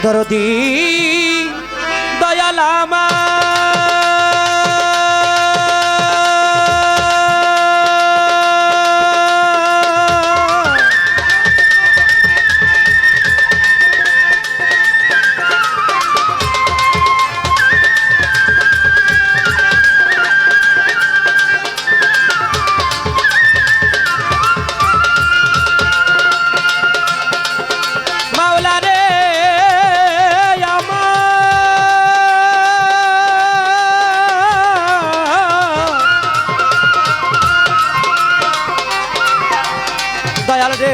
দরদি দয়াল দয়াল রে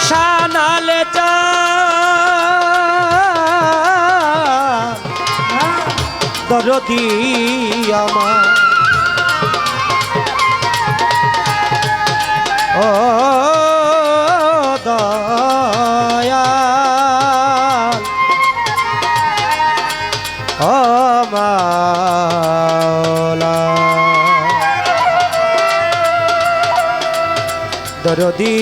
শানালে চা দরদি আমার ও দয়াল ও মাওলা দরদি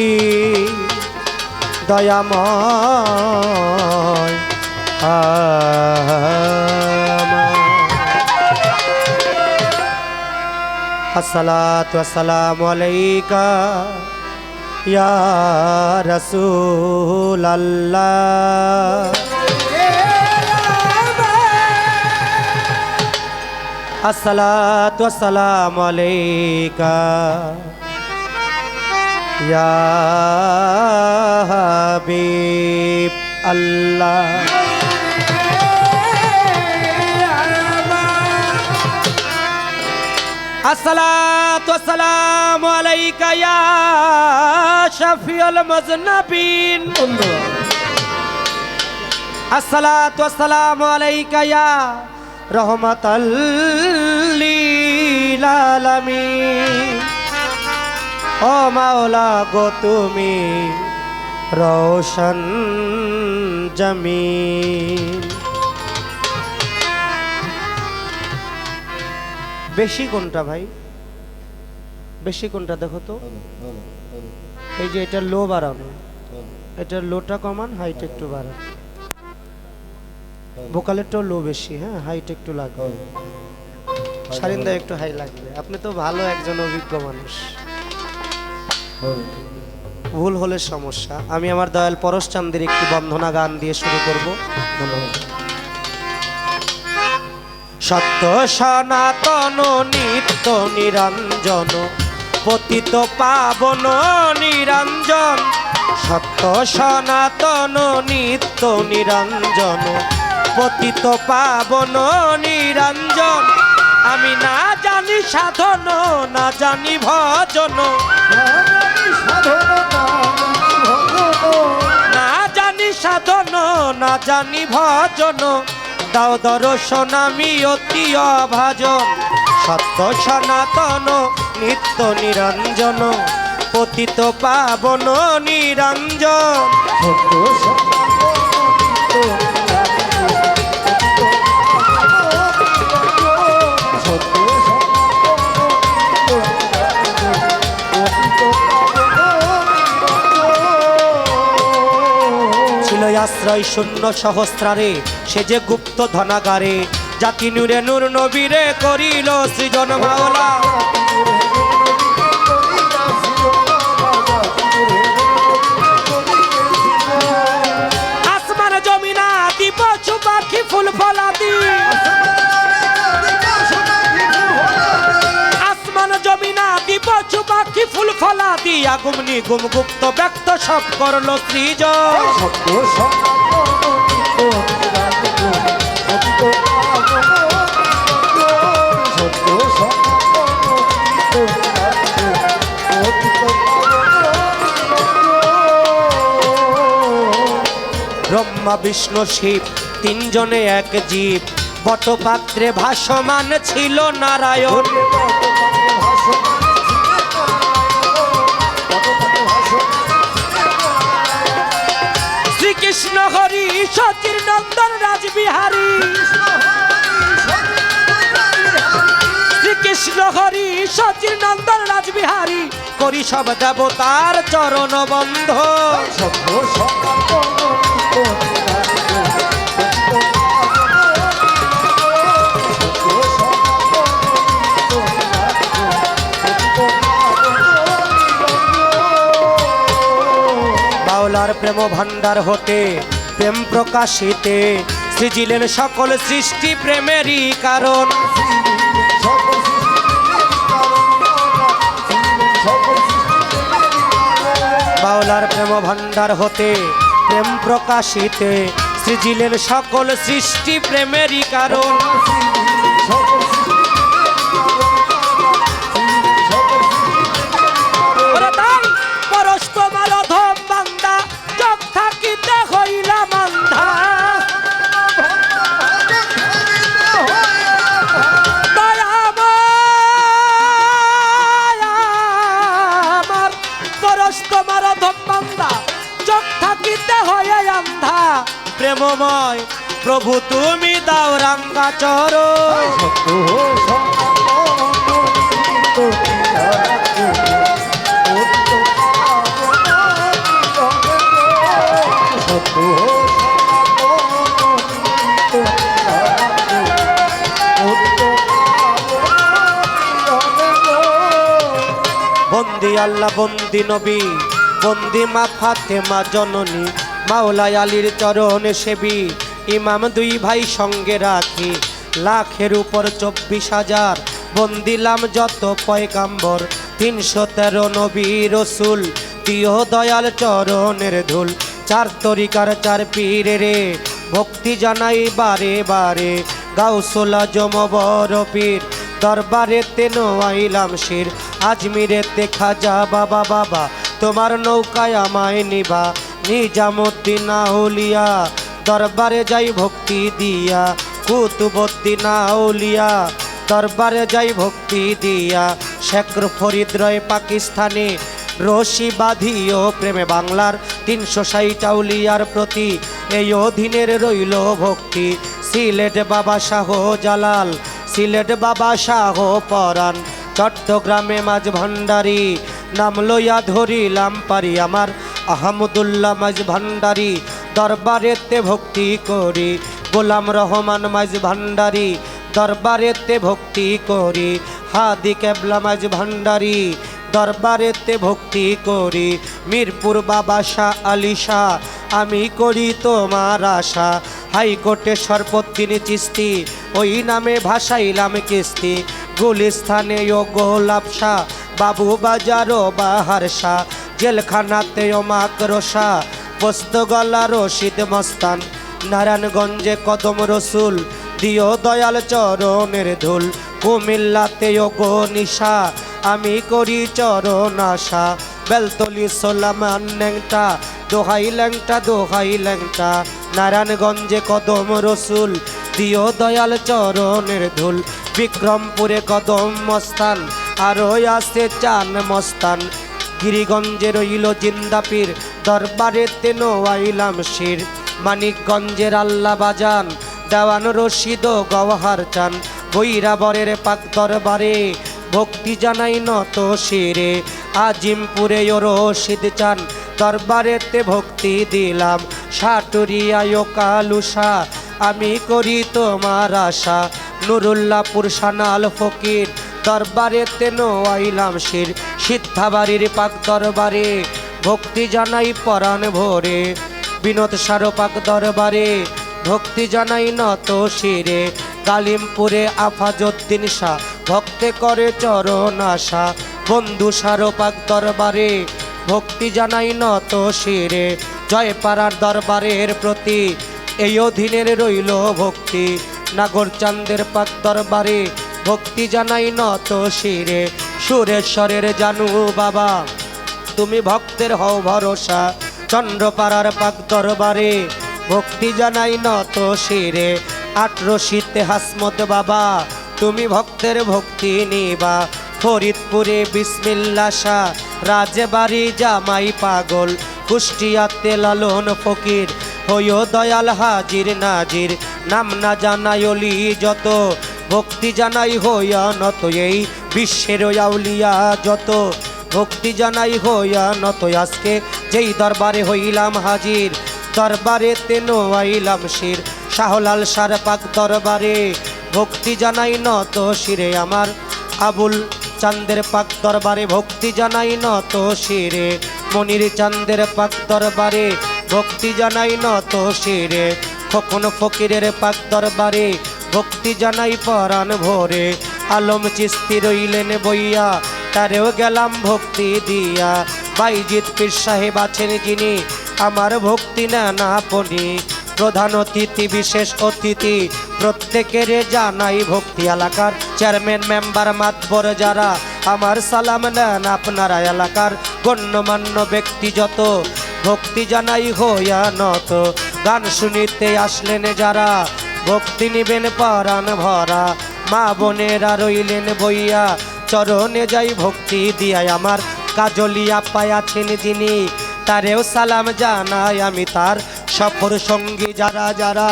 দয়াময় আসসালাতু ওয়াসসালামু আলাইকা ইয়া রাসূলাল্লাহ আসসালাতু ওয়াসসালামু আলাইকা ইয়া হাবিব আল্লাহ আসসালাতু ওয়াসসালামু আলাইকা ইয়া শাফিউল মুযনিবিন আসসালাতু ওয়াসসালামু আলাইকা ইয়া রহমাতাল লিল আলামিন ও মাওলা গো তুমি রওশন জমিন বেশি কোনটা ভাই বেশি কোনটা দেখো তো এই যে এটা লো বাড়ানো এটার লোটা কমান হাইট একটু বাড়ানো ভোকালেরটাও লো বেশি হ্যাঁ হাইট একটু লাগবে শারিন্দা একটু হাই লাগবে আপনি তো ভালো একজন অভিজ্ঞ মানুষ ভুল হলে সমস্যা আমি আমার দয়াল পরশ চাঁদের একটি বন্ধনা গান দিয়ে শুরু করব ধন্যবাদ সত্য সনাতন নিত্য নিরঞ্জন পতিত পাবন নিরঞ্জন সত্য সনাতন নিত্য নিরঞ্জন পতিত পাবন নিরঞ্জন আমি না জানি সাধন না জানি ভজন না জানি সাধন না জানি ভজন দাও দর্শন আমি অতি অভাজন সত্য সনাতন নিত্য নিরঞ্জন পতিত পাবন নিরঞ্জন ছিল আশ্রয় শূন্য সহস্রারে সে যে গুপ্ত ধনাগারে জাতি নূরে নূর নবীরে করিল সৃজন মাওলা আসমান জমিনা আদি পশু পাখি ফুল ফলাদি আসমান জমিনা আদি পশু পাখি ফুল ফলাদি আগুম নিগুম গুপ্ত ব্যক্ত সব করলো সৃজন ব্রহ্মা বিষ্ণু শিব তিনজনে এক জীব বটপাত্রে ভাসমান ছিল নারায়ণ শ্রীকৃষ্ণ হরি সচির নন্দন রাজবিহারী শ্রীকৃষ্ণ হরি সচির নন্দন রাজবিহারী বিহারী করি সব দেবতার চরণ বন্ধ। বাউলার প্রেম ভান্ডার হতে প্রেম প্রকাশিতে সৃজিলেন সকল সৃষ্টি প্রেমেরই কারণ। বাউলার প্রেম ভান্ডার হতে প্রেম প্রকাশিতে সৃজিলেন সকল সৃষ্টি প্রেমেরই কারণ। পরশ তোমার অধম বান্দা চোখ থাকিতে হইলাম অন্ধা। আমার পরশ তোমার অধম বান্দা চোখ থাকিতে হয়ে অন্ধা। প্রেমময় প্রভু তুমি দাও রাঙ্গা চরণ। বন্দি আল্লাহ বন্দি নবী বন্দি মা ফাতেমা জননী মাওলাই আলীর চরণে সেবী ইমাম দুই ভাই সঙ্গে রাখি লাখের উপর 24,000 বন্দিলাম যত পয়গাম্বর 313 নবী রসুল দিও দয়াল চরণের ধুল। 4 তরিকার 4 পীরে রে ভক্তি জানাই বারে বারে গাউসুল আজম বড় পীর দরবারেতে নোয়াইলাম শির। আজমিরেতে খাজা বাবা বাবা তোমার নৌকায় আমায় নিবা নিজামুদ্দিন আউলিয়া দরবারে যাই ভক্তি দিয়া কুতুবুদ্দিন আউলিয়া দরবারে যাই ভক্তি দিয়া। শেখ ফরিদ রয় পাকিস্তানে রশি বাঁধিও প্রেমে বাংলার 360 আউলিয়ার প্রতি এই অধীনের রইল ভক্তি। সিলেট বাবা শাহ জালাল সিলেট বাবা শাহ পরাণ চট্টগ্রামে মাঝ ভান্ডারী নাম লইয়া ধরিলাম পারি আমার আহমদুল্লাহ মাঝ ভান্ডারী দরবারেতে ভক্তি করি। গোলাম রহমান মাঝ ভান্ডারী দরবারেতে ভক্তি করি। হাদি কেবলা মাঝ ভান্ডারী দরবারেতে ভক্তি করি। মিরপুর বাবা শাহ আলী শাহ আমি করি তোমার আশা। হাইকোর্টে সরপদ্দিন চিস্তি ওই নামে ভাসাইলাম কিস্তি। গুলিস্থানে ও গোলাপ শাহ বাবু বাজারও বাহার শাহ জেলখানাতে ও মাকরসা পোস্তগলা রশিদ মস্তান। নারায়ণগঞ্জে কদম রসুল দিও দয়াল চরণের ধুল। কুমিল্লাতে ও গো নিশা আমি করি চরণ আশা। বেলতলি সোলামান ল্যাংটা দোহাই ল্যাংটা দোহাই ল্যাংটা। নারায়ণগঞ্জে কদম রসুল দিও দয়াল চরণের ধুল। বিক্রমপুরে কদম মস্তান আরো আছে চান মস্তান। গিরিগঞ্জে রইল জিন্দাপীর দরবারেতে নোয়াইলাম শির। মানিকগঞ্জের আল্লাহ বাজান দেওয়ান রশিদ গওহার চান। বৈরাবরের পাক দরবারে ভক্তি জানাই নত শিরে। আজিমপুরে ও রশিদ চান দরবারেতে ভক্তি দিলাম। সাটুরিয়ায় কালুসা আমি করি তোমার আশা। নুরুল্লাহপুর সানাল ফকির দরবারেতে নোয়াইলাম শির। সিদ্ধাবাড়ির পাক দরবারে ভক্তি জানাই পরাণ ভরে। বিনোদ সারো পাক দরবারে ভক্তি জানাই নত শিরে। কালিমপুরে আফাজউদ্দিন শাহ ভক্তে করে চরণ আশা। বন্ধু সারো পাক দরবারে ভক্তি জানাই নত শিরে। জয়পাড়ার দরবারের প্রতি এই অধীনের রইল ভক্তি। নাগরচাঁদের পাক দরবারে ভক্তি জানাই নত শিরে। সুরেশ্বরের জানু বাবা তুমি ভক্তের হও ভরসা। চন্দ্রপাড়ার পাক দরবারে ভক্তি জানাই নত শিরে। 18 হাসমত বাবা তুমি ভক্তের ভক্তি নিবা। ফরিদপুরে বিসমিল্লা শাহ রাজবাড়ি জামাই পাগল। কুষ্টিয়াতে লালন ফকির হইও দয়াল হাজির নাজির। নাম না জানাই অলি যত ভক্তি জানাই হইয়া নত এই বিশ্বের আউলিয়া যত, ভক্তি জানাই হইয়া নত আজকে যেই দরবারে হইলাম হাজির, দরবারে তেন আইলাম শির শাহলাল সার পাক দরবারে। ভক্তি জানাই নত শিরে আমার আবুল চাঁদের পাক দরবারে, ভক্তি জানাই নত শিরে মনির চাঁদের পাক দরবারে, ভক্তি জানাই নত শিরে খোকন ফকিরের পাক দরবারে, ভক্তি জানাই পরাণ ভোরে আলম চিস্তি রইলেন বইয়া, তারেও গেলাম ভক্তি দিয়া। বাইজিৎ পীর সাহেব আছেন যিনি আমার ভক্তি নেন আপনি, প্রধান অতিথি বিশেষ অতিথি প্রত্যেকের জানাই ভক্তি। এলাকার চেয়ারম্যান মেম্বার মাতবর যারা আমার সালাম নেন আপনারা, এলাকার গণ্যমান্য ব্যক্তি যত ভক্তি জানাই হইয়া নত। গান শুনিতে আসলেন যারা ভক্তি নিবেন পরাণ ভরা, মা বোনেরা রইলেন বইয়া চরণে যাই ভক্তি দিয়াই। আমার কাজলিয়া পায় আছেন যিনি তারেও সালাম জানাই আমি, তার সফর সঙ্গী যারা যারা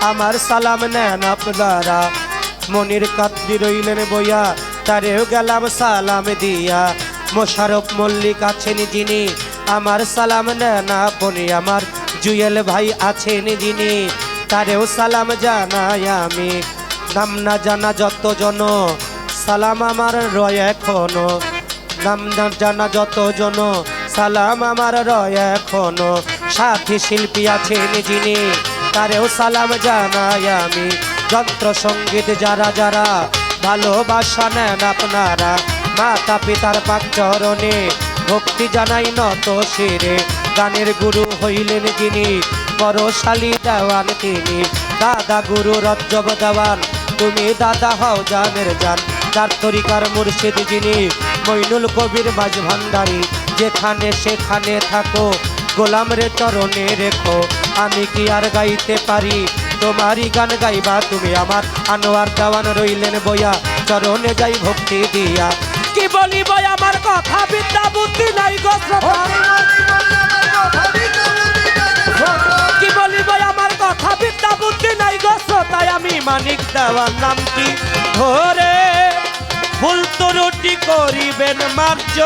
আমার সালাম নেন আপনারা। মনির কাত্রি রইলেন বইয়া তারেও গেলাম সালাম দিয়া। মোশারফ মল্লিক আছেন যিনি আমার সালাম নেন আপনি, আমার জুয়েল ভাই আছেন যিনি তারেও সালাম জানাই আমি। নাম না জানা যত জন সালাম আমার রয় এখনো, নাম না জানা যত জন সালাম আমার রয় এখনো। সাথী শিল্পী আছেন যিনি তারেও সালাম জানাই আমি। যন্ত্র সঙ্গীত যারা যারা ভালোবাসা নেন আপনারা, মাতা পিতার পাক চরণে ভক্তি জানাই নত শিরে। গানের গুরু হইলেন যিনি পরশালী দেওয়ান তিনি, দাদা গুরু রজ্জব দেওয়ান তুমি দাদা হও জানের জান। তার তরিকার মুর্শিদ যিনি মইনুল কবির মাঝ ভান্ডারী, যেখানে সেখানে থাকো গোলাম রে চরণে রেখো। আমি কি আর গাইতে পারি তোমারই গান গাইবা তুমি আমার, আনোয়ার দেওয়ান রইলেন বইয়া চরণে যাই ভক্তি দিয়া। কি বলিব আমার কথা বিদ্যা বুদ্ধি নাই গো শ্রোতা, কি বলিব আমার কথা বিদ্যা বুদ্ধি নাই গো শ্রোতায়। আমি মানিক দেওয়ার নাম কি ধরে ভুল ত্রুটি করিবেন মার্জ।